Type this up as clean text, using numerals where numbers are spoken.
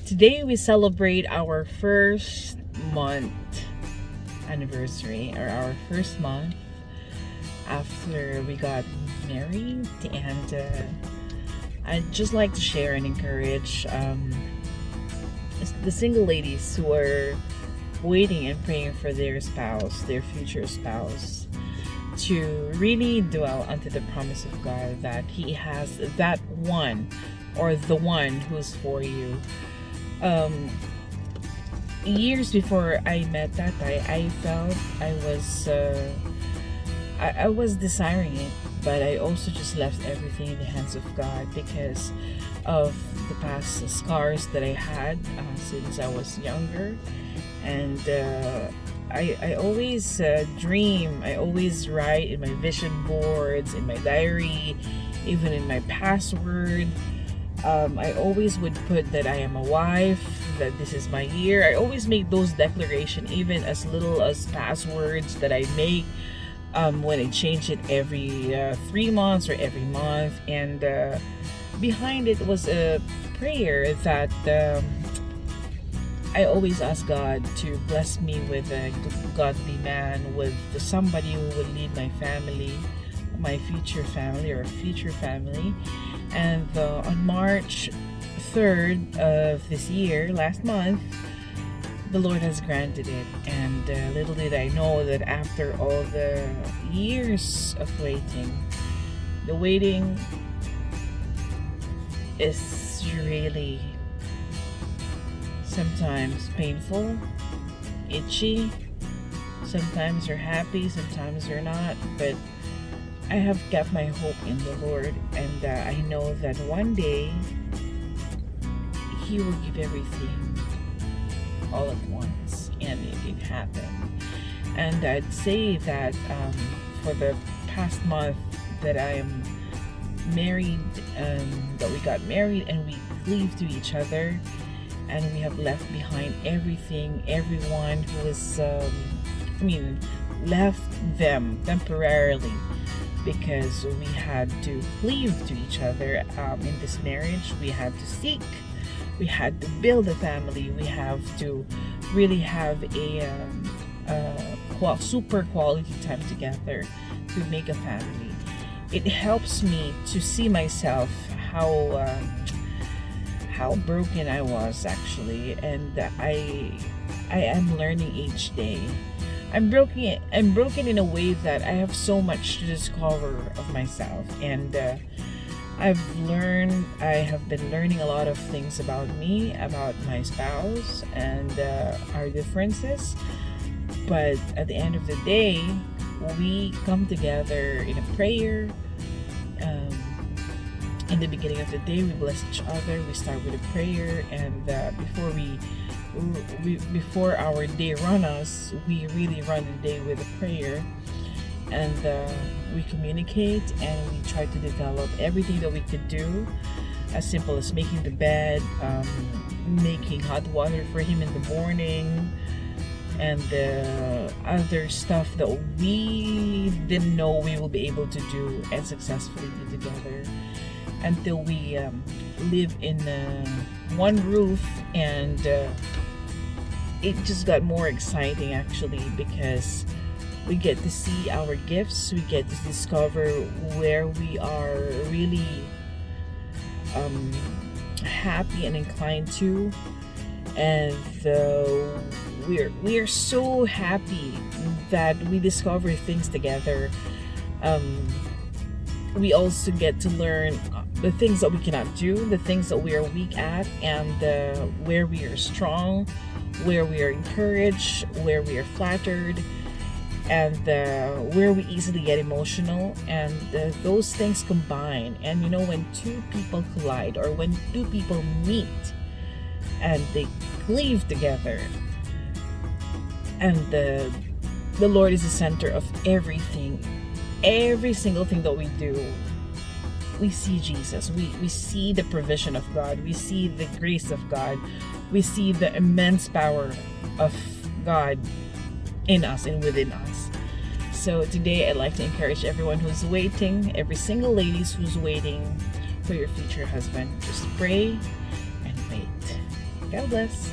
Today we celebrate our first month anniversary, or our first month after we got married. And I'd just like to share and encourage the single ladies who are waiting and praying for their spouse, their future spouse, to really dwell unto the promise of God that He has that one or the one who's for you. Years before I met Tatay, I felt I was desiring it, but I also just left everything in the hands of God because of the past scars that I had since I was younger. And I always dream, I always write in my vision boards, in my diary, even in my password. I always would put that I am a wife, that this is my year. I always make those declarations, even as little as passwords that I make when I change it every 3 months or every month. And behind it was a prayer that I always ask God to bless me with a godly man, with somebody who would lead my family, my future family or future family. And on March 3rd of this year, last month, the Lord has granted it. And little did I know that after all the years of waiting, the waiting is really sometimes painful, itchy. Sometimes you're happy, sometimes you're not. But I have kept my hope in the Lord, and I know that one day He will give everything all at once, and it can happen. And I'd say that for the past month that I am married, that we got married and we cleaved to each other, and we have left behind everything, everyone who was, left them temporarily, because we had to cleave to each other in this marriage. We had to seek, we had to build a family, we have to really have a super quality time together to make a family. It helps me to see myself how broken I was actually, and I am learning each day. I'm broken in a way that I have so much to discover of myself, and I have been learning a lot of things about me, about my spouse, and our differences. But at the end of the day, we come together in a prayer. In the beginning of the day, we bless each other. We start with a prayer, and before our day run us, we really run the day with a prayer. And we communicate, and we try to develop everything that we could do, as simple as making the bed, making hot water for him in the morning, and the other stuff that we didn't know we will be able to do and successfully do together, until we live in one roof. And it just got more exciting actually, because we get to see our gifts, we get to discover where we are really happy and inclined to. And we're so happy that we discover things together. We also get to learn the things that we cannot do, the things that we are weak at, and where we are strong, where we are encouraged, where we are flattered, and where we easily get emotional. And those things combine. And you know, when two people collide, or when two people meet and they cleave together, and the Lord is the center of everything, every single thing that we do, we see Jesus. We see the provision of God. We see the grace of God. We see the immense power of God in us and within us. So today I'd like to encourage everyone who's waiting, every single ladies who's waiting for your future husband, just pray and wait. God bless.